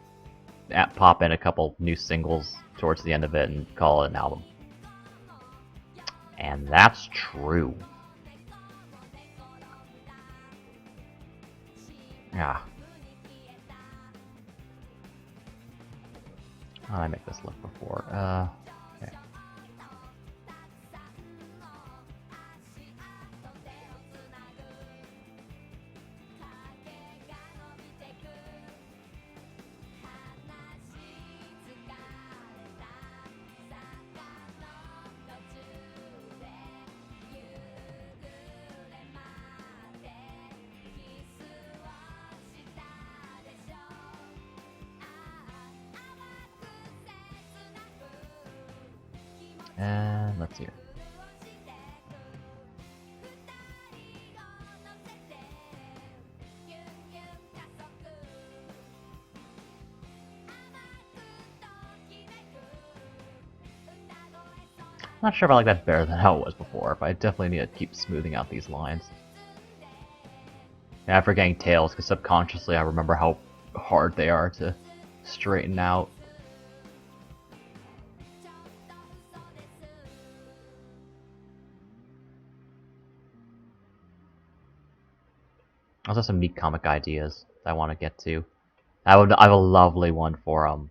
pop in a couple new singles towards the end of it and call it an album. And that's true. Yeah. How did I make this look before? Okay. And let's see here. Not sure if I like that better than how it was before, but I definitely need to keep smoothing out these lines. Yeah, I'm forgetting tails, because subconsciously I remember how hard they are to straighten out. Also some neat comic ideas that I want to get to. I have a lovely one for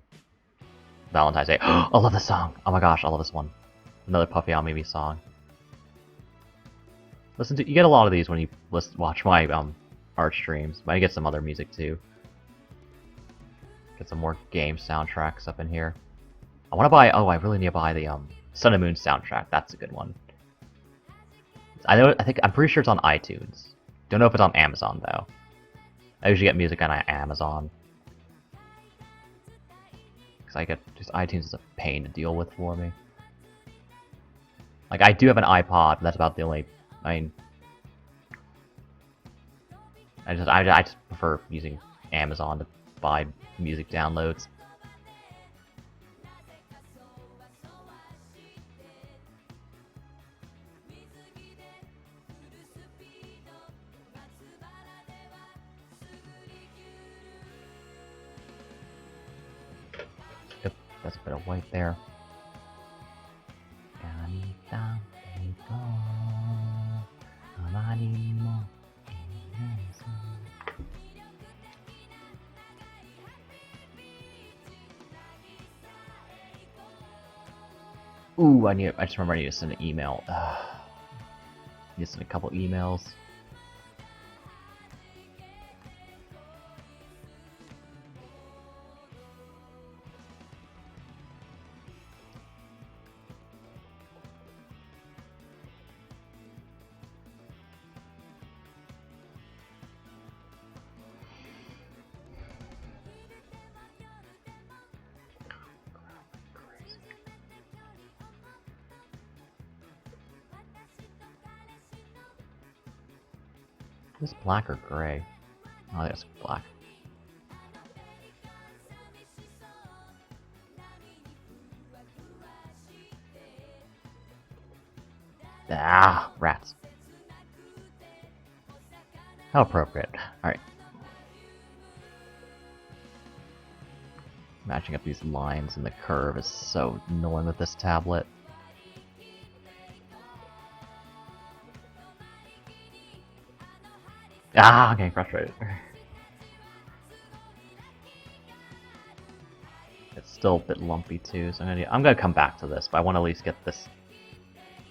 Valentine's Day. I love this song! Oh my gosh, I love this one. Another Puffy on Mimi song. You get a lot of these when you watch my art streams, but I get some other music too. Get some more game soundtracks up in here. I want to buy. Oh, I really need to buy the Sun and Moon soundtrack. That's a good one. I'm pretty sure it's on iTunes. Don't know if it's on Amazon though. I usually get music on Amazon. Because I get just iTunes is a pain to deal with for me. Like I do have an iPod, but that's about the only. I mean, I just prefer using Amazon to buy music downloads. Yep, that's a bit of white there. Ooh, I just remember I need to send an email. Need to send a couple emails. Is this black or gray? Oh, that's black. Ah, rats. How appropriate. Alright. Matching up these lines and the curve is so annoying with this tablet. Ah, I'm getting frustrated. It's still a bit lumpy too, so I'm gonna come back to this, but I want to at least get this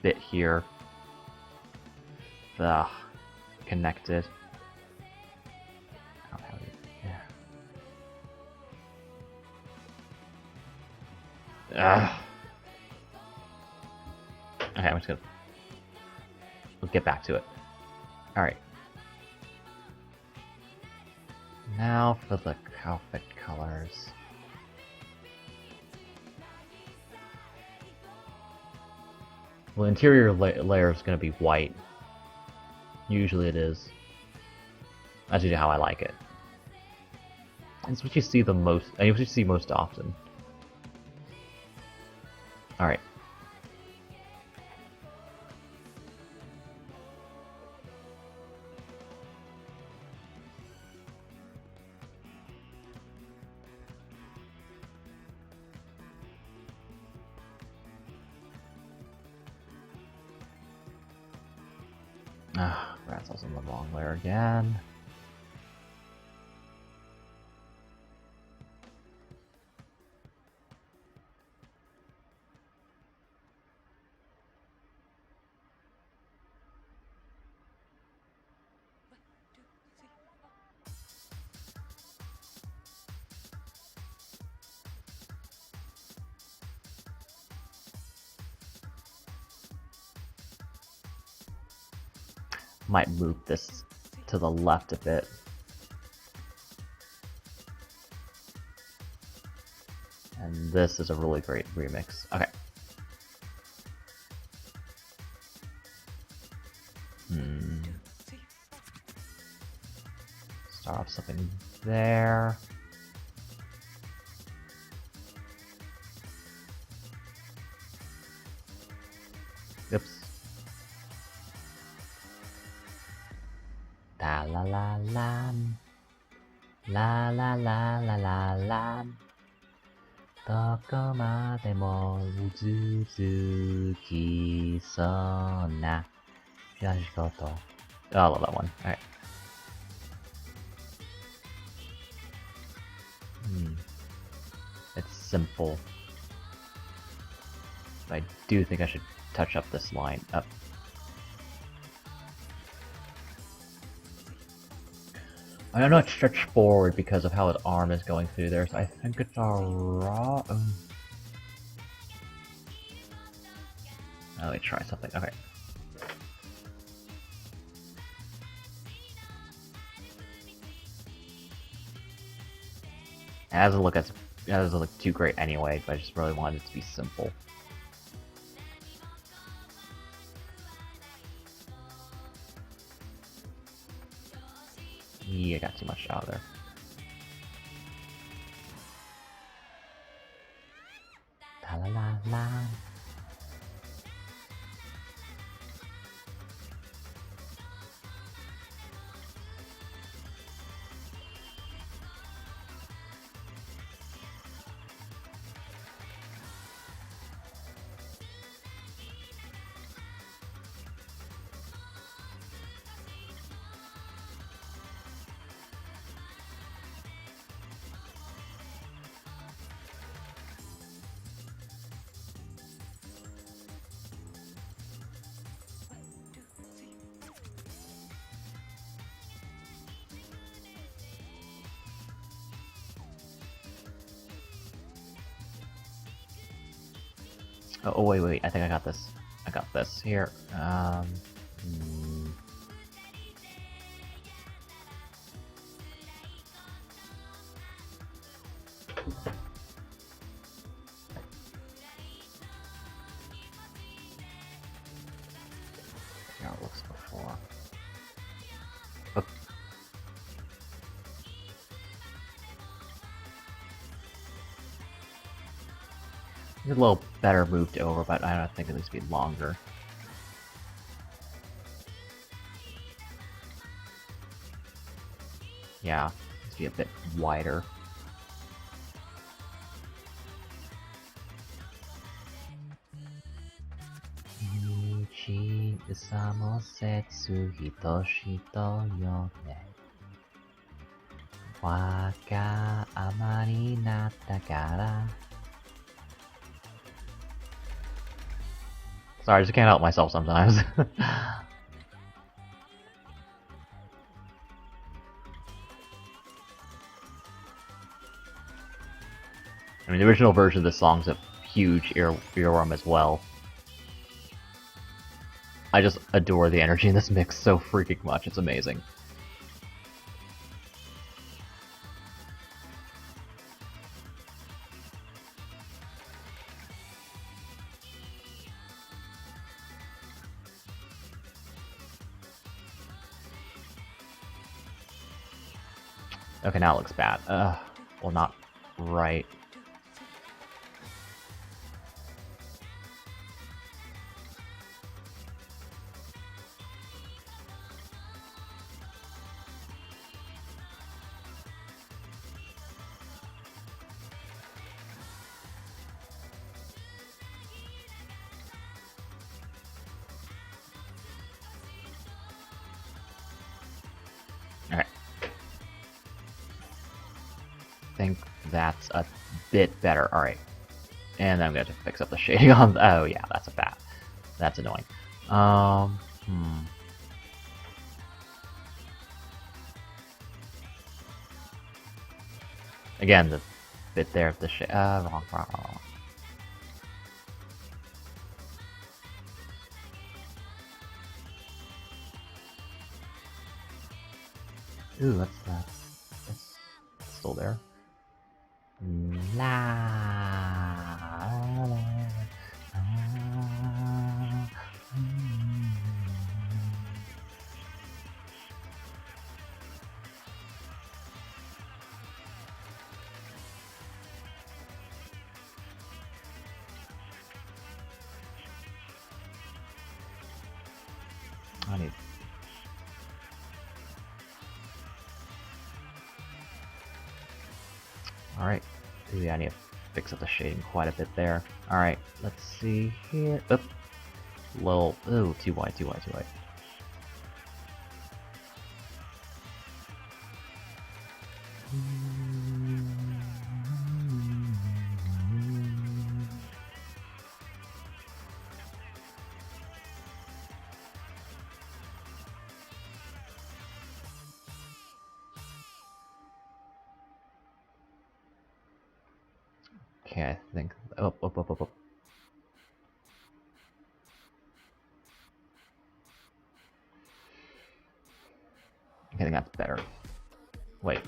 bit here connected. Okay, I'm just gonna. We'll get back to it. Alright. Now for the outfit colors. Well, the interior layer is going to be white. Usually it is. That's usually how I like it. It's what you see the most. It's what you see most often. Alright. Ah, Rat's also in the wrong layer again. Might move this to the left a bit. And this is a really great remix. Okay. Hmm. Start off something there. Oops. La la la la. La la la la la la. どこまでも続きそうなよしこと。Oh, I love that one. Alright. It's simple. I do think I should touch up this line. Up. I know it's stretched forward because of how his arm is going through there, so I think it's alright. Let me try something. Okay. It doesn't look too great anyway, but I just really wanted it to be simple. Yeah, I got too much out of there. La la la la. Oh, wait, I think I got this. I got this. Here. How it looks before. Oh. A little better moved over, but I don't think it needs to be longer. Yeah, it needs to be a bit wider. Sorry, I just can't help myself sometimes. I mean, the original version of the song's a huge earworm as well. I just adore the energy in this mix so freaking much, it's amazing. Okay, now it looks bad. Well, not right. Alright. I think that's a bit better. Alright. And then I'm going to fix up the shading on... Oh, yeah, that's a bad. That's annoying. Again, the bit there of the shade... wrong. Ooh, that's still there. I need... Alright. Yeah, I need to fix up the shading quite a bit there. Alright, let's see here. Oop. Little... Ooh, too wide, too wide, too wide. Okay, I think... Up, up, up, up, up. I think that's better. Wait.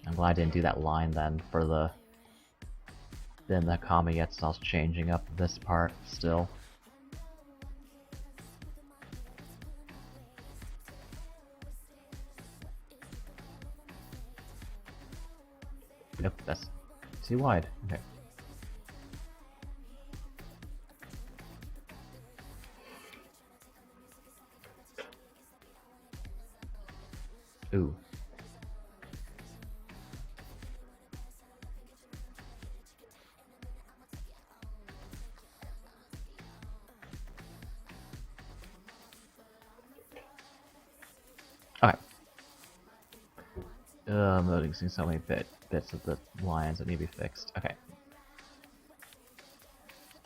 I'm glad I didn't do that line then for the... Then the comma yet, so I was changing up this part still. Nope, that's too wide. Okay. Ooh. Okay. I'm noticing so many bits of the lines that need to be fixed. Okay.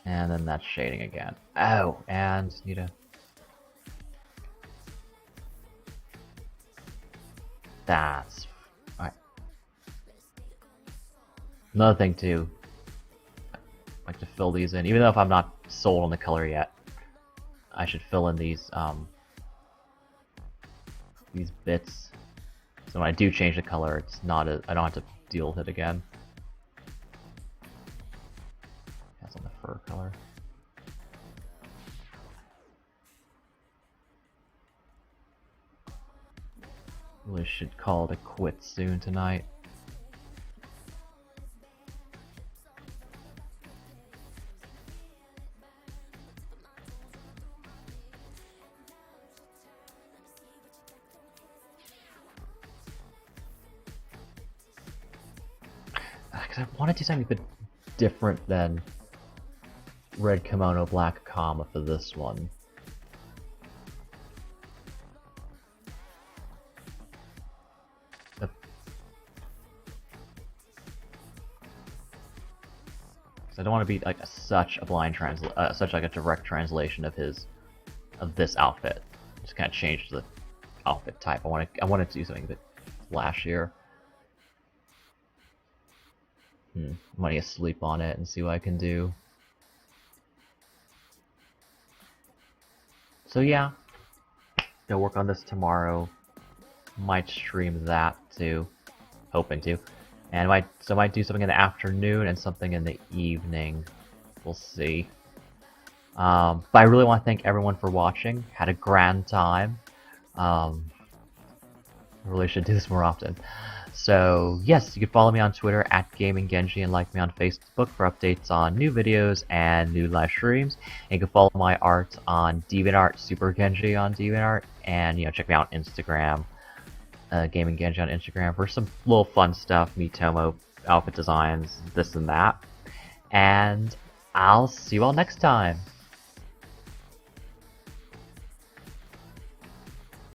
And then that's shading again. Oh, and need to... That's... Alright. Another thing too, I like to fill these in, even though if I'm not sold on the color yet, I should fill in these bits. So when I do change the color, it's not a, I don't have to deal with it again. That's on the fur color. Really should call it a quit soon tonight. Because I want to do something a bit different than red kimono, black comma for this one. I don't want to be like such a blind such like a direct translation of this outfit. Just kind of change the outfit type. I want to do something a bit flashier. I'm gonna sleep on it and see what I can do. So yeah, gonna work on this tomorrow. Might stream that too, hoping to. And I might do something in the afternoon and something in the evening. We'll see. But I really want to thank everyone for watching. Had a grand time. I really should do this more often. So yes, you can follow me on Twitter at GamingGenji and like me on Facebook for updates on new videos and new live streams. And you can follow my art on DeviantArt, Super Genji on DeviantArt, and check me out on Instagram. Gaming Genji on Instagram for some little fun stuff, Miitomo, outfit designs, this and that. And I'll see you all next time.